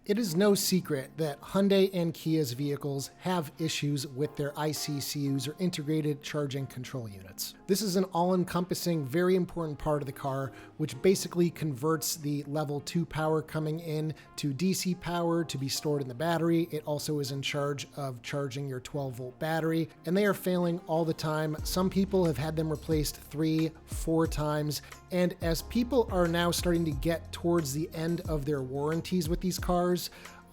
It is no secret that Hyundai and Kia's vehicles have issues with their ICCUs, or integrated charging control units. This is an all-encompassing, very important part of the car, which basically converts the level 2 power coming in to DC power to be stored in the battery. It also is in charge of charging your 12-volt battery, and they are failing all the time. Some people have had them replaced 3-4 times, and as people are now starting to get towards the end of their warranties with these cars,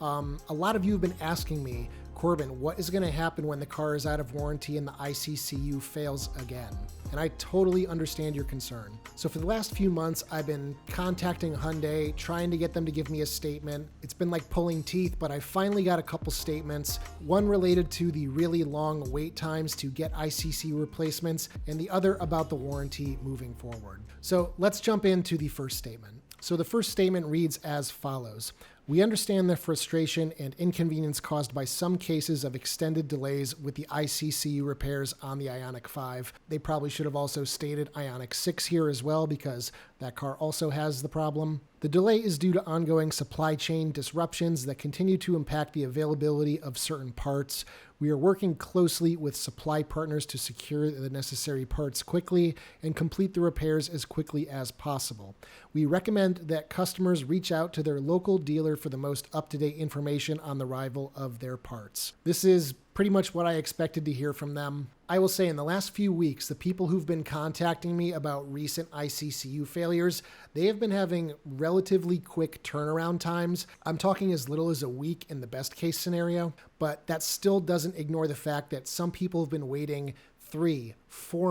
a lot of you have been asking me, Corbin, what is going to happen when the car is out of warranty and the ICCU fails again? And I totally understand your concern. So for the last few months, I've been contacting Hyundai, trying to get them to give me a statement. It's been like pulling teeth, but I finally got a couple statements. One related to the really long wait times to get ICCU replacements, and the other about the warranty moving forward. So let's jump into the first statement. So the first statement reads as follows. We understand the frustration and inconvenience caused by some cases of extended delays with the ICCU repairs on the Ioniq 5. They probably should have also stated Ioniq 6 here as well, because that car also has the problem. The delay is due to ongoing supply chain disruptions that continue to impact the availability of certain parts. We are working closely with supply partners to secure the necessary parts quickly and complete the repairs as quickly as possible. We recommend that customers reach out to their local dealer for the most up-to-date information on the arrival of their parts. This is pretty much what I expected to hear from them. I will say in the last few weeks, the people who've been contacting me about recent ICCU failures, they have been having relatively quick turnaround times. I'm talking as little as a week in the best case scenario, but that still doesn't ignore the fact that some people have been waiting 3-4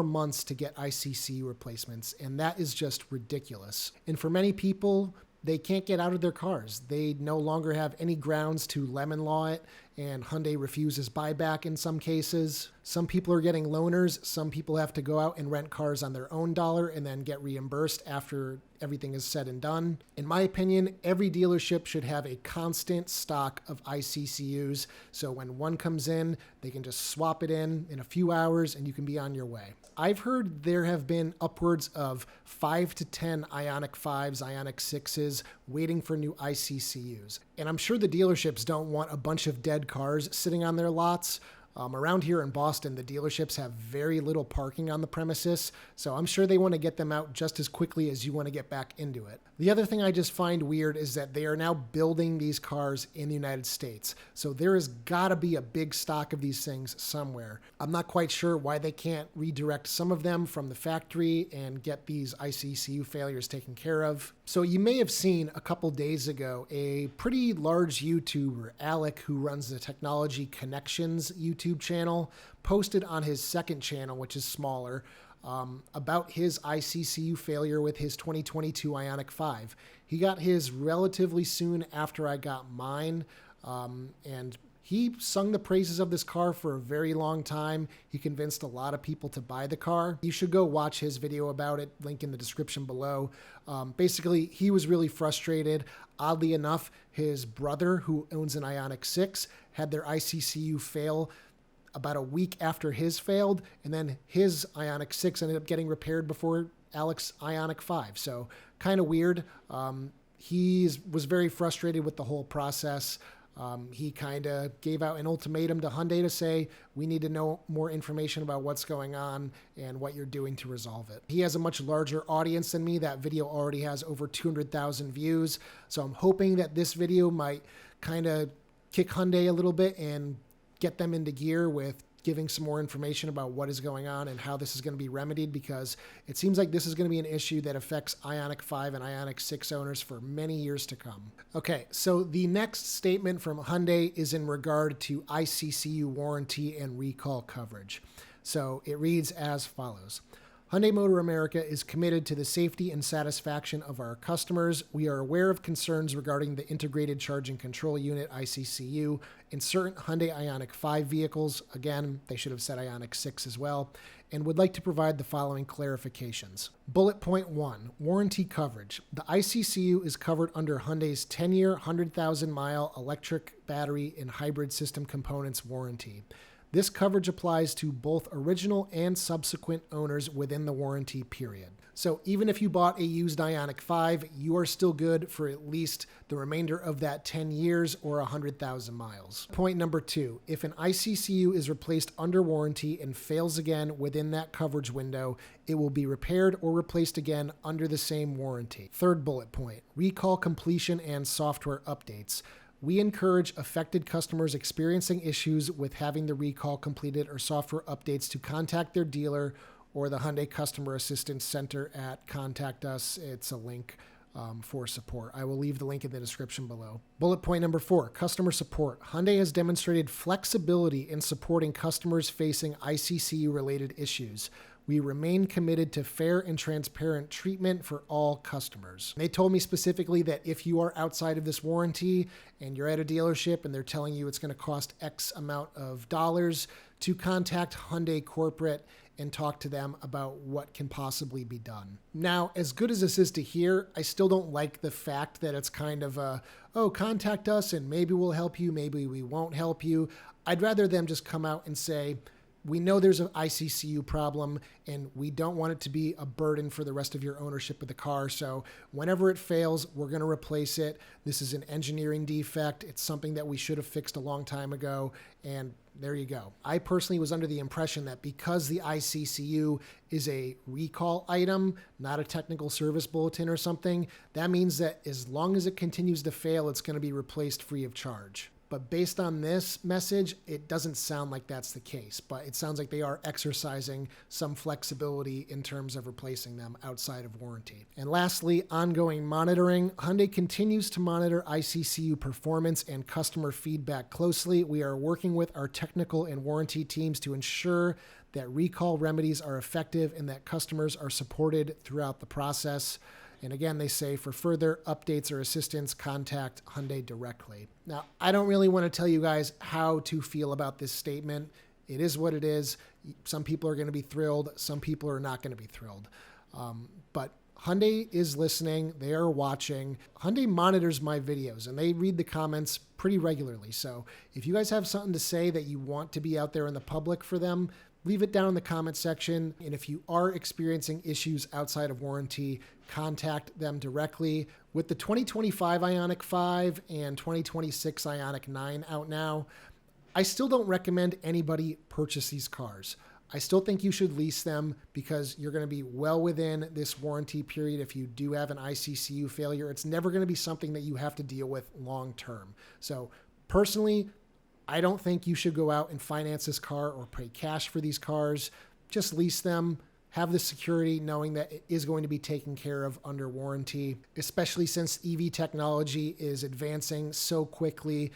months to get ICCU replacements, and that is just ridiculous. And for many people, they can't get out of their cars. They no longer have any grounds to lemon law it, and Hyundai refuses buyback in some cases. Some people are getting loaners. Some people have to go out and rent cars on their own dollar and then get reimbursed after everything is said and done. In my opinion, every dealership should have a constant stock of ICCUs, so when one comes in, they can just swap it in a few hours and you can be on your way. I've heard there have been upwards of 5 to 10 Ioniq 5s, Ioniq 6s waiting for new ICCUs. And I'm sure the dealerships don't want a bunch of dead cars sitting on their lots. Around here in Boston, the dealerships have very little parking on the premises, so I'm sure they want to get them out just as quickly as you want to get back into it. The other thing I just find weird is that they are now building these cars in the United States, so there has got to be a big stock of these things somewhere. I'm not quite sure why they can't redirect some of them from the factory and get these ICCU failures taken care of. So you may have seen a couple days ago a pretty large YouTuber, Ioniq, who runs the Technology Connections YouTube channel, posted on his second channel, which is smaller, about his ICCU failure with his 2022 Ioniq 5. He got his relatively soon after I got mine, and he sung the praises of this car for a very long time. He convinced a lot of people to buy the car. You should go watch his video about it, link in the description below. Basically, he was really frustrated. Oddly enough, his brother, who owns an Ioniq 6, had their ICCU fail about a week after his failed, and then his Ioniq 6 ended up getting repaired before Alex's Ioniq 5. So kind of weird. He was very frustrated with the whole process. He kind of gave out an ultimatum to Hyundai to say, we need to know more information about what's going on and what you're doing to resolve it. He has a much larger audience than me. That video already has over 200,000 views. So I'm hoping that this video might kind of kick Hyundai a little bit and get them into gear with giving some more information about what is going on and how this is going to be remedied, because it seems like this is going to be an issue that affects Ioniq 5 and Ioniq 6 owners for many years to come. Okay, so the next statement from Hyundai is in regard to ICCU warranty and recall coverage. So it reads as follows. Hyundai Motor America is committed to the safety and satisfaction of our customers. We are aware of concerns regarding the Integrated Charging Control Unit, ICCU, in certain Hyundai Ioniq 5 vehicles. Again, they should have said Ioniq 6 as well, and would like to provide the following clarifications. Bullet point 1, warranty coverage. The ICCU is covered under Hyundai's 10-year, 100,000-mile electric battery and hybrid system components warranty. This coverage applies to both original and subsequent owners within the warranty period. So even if you bought a used Ioniq 5, you are still good for at least the remainder of that 10 years or 100,000 miles. Point number 2, if an ICCU is replaced under warranty and fails again within that coverage window, it will be repaired or replaced again under the same warranty. Third bullet point, recall completion and software updates. We encourage affected customers experiencing issues with having the recall completed or software updates to contact their dealer or the Hyundai Customer Assistance Center at Contact Us. It's a link for support. I will leave the link in the description below. Bullet point number 4, customer support. Hyundai has demonstrated flexibility in supporting customers facing ICCU-related issues. We remain committed to fair and transparent treatment for all customers. They told me specifically that if you are outside of this warranty and you're at a dealership and they're telling you it's going to cost X amount of dollars, to contact Hyundai Corporate and talk to them about what can possibly be done. Now, as good as this is to hear, I still don't like the fact that it's kind of a, oh, contact us and maybe we'll help you, maybe we won't help you. I'd rather them just come out and say, we know there's an ICCU problem and we don't want it to be a burden for the rest of your ownership of the car. So whenever it fails, we're going to replace it. This is an engineering defect. It's something that we should have fixed a long time ago. And there you go. I personally was under the impression that because the ICCU is a recall item, not a technical service bulletin or something, that means that as long as it continues to fail, it's going to be replaced free of charge. But based on this message, it doesn't sound like that's the case, but it sounds like they are exercising some flexibility in terms of replacing them outside of warranty. And lastly, ongoing monitoring. Hyundai continues to monitor ICCU performance and customer feedback closely. We are working with our technical and warranty teams to ensure that recall remedies are effective and that customers are supported throughout the process. And again, they say for further updates or assistance, contact Hyundai directly. Now, I don't really want to tell you guys how to feel about this statement. It is what it is. Some people are going to be thrilled. Some people are not going to be thrilled. But Hyundai is listening. They are watching. Hyundai monitors my videos and they read the comments pretty regularly. So if you guys have something to say that you want to be out there in the public for them, leave it down in the comment section. And if you are experiencing issues outside of warranty, contact them directly. With the 2025 Ioniq 5 and 2026 Ioniq 9 out now, I still don't recommend anybody purchase these cars. I still think you should lease them because you're going to be well within this warranty period if you do have an ICCU failure. It's never going to be something that you have to deal with long term. So personally, I don't think you should go out and finance this car or pay cash for these cars. Just lease them, have the security knowing that it is going to be taken care of under warranty, especially since EV technology is advancing so quickly.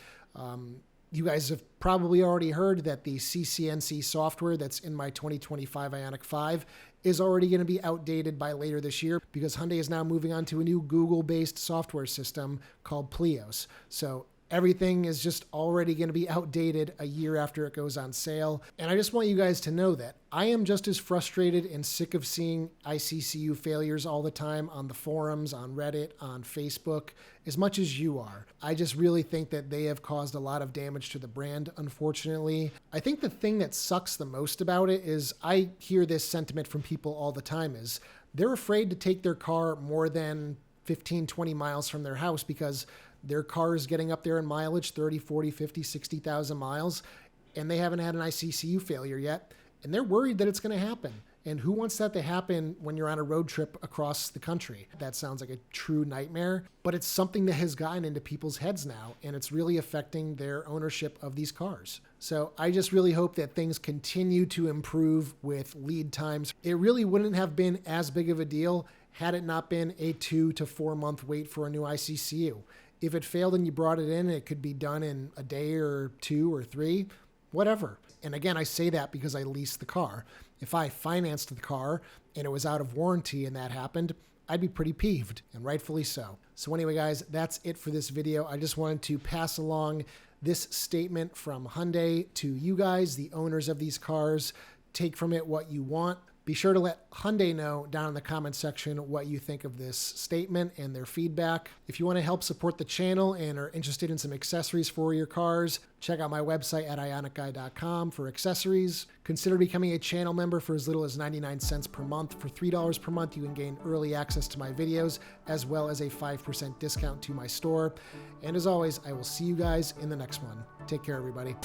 You guys have probably already heard that the CCNC software that's in my 2025 Ioniq 5 is already going to be outdated by later this year because Hyundai is now moving on to a new Google-based software system called Plios. So everything is just already going to be outdated a year after it goes on sale. And I just want you guys to know that I am just as frustrated and sick of seeing ICCU failures all the time on the forums, on Reddit, on Facebook, as much as you are. I just really think that they have caused a lot of damage to the brand, unfortunately. I think the thing that sucks the most about it is I hear this sentiment from people all the time is they're afraid to take their car more than 15, 20 miles from their house because their car is getting up there in mileage, 30, 40, 50, 60,000 miles, and they haven't had an ICCU failure yet. And they're worried that it's going to happen. And who wants that to happen when you're on a road trip across the country? That sounds like a true nightmare, but it's something that has gotten into people's heads now, and it's really affecting their ownership of these cars. So I just really hope that things continue to improve with lead times. It really wouldn't have been as big of a deal had it not been a 2 to 4 month wait for a new ICCU. If it failed and you brought it in, it could be done in a day or 2 or 3, whatever. And again, I say that because I leased the car. If I financed the car and it was out of warranty and that happened, I'd be pretty peeved, and rightfully so. So anyway, guys, that's it for this video. I just wanted to pass along this statement from Hyundai to you guys, the owners of these cars. Take from it what you want. Be sure to let Hyundai know down in the comment section what you think of this statement and their feedback. If you want to help support the channel and are interested in some accessories for your cars, check out my website at ioniqguy.com for accessories. Consider becoming a channel member for as little as 99 cents per month. For $3 per month, you can gain early access to my videos, as well as a 5% discount to my store. And as always, I will see you guys in the next one. Take care, everybody.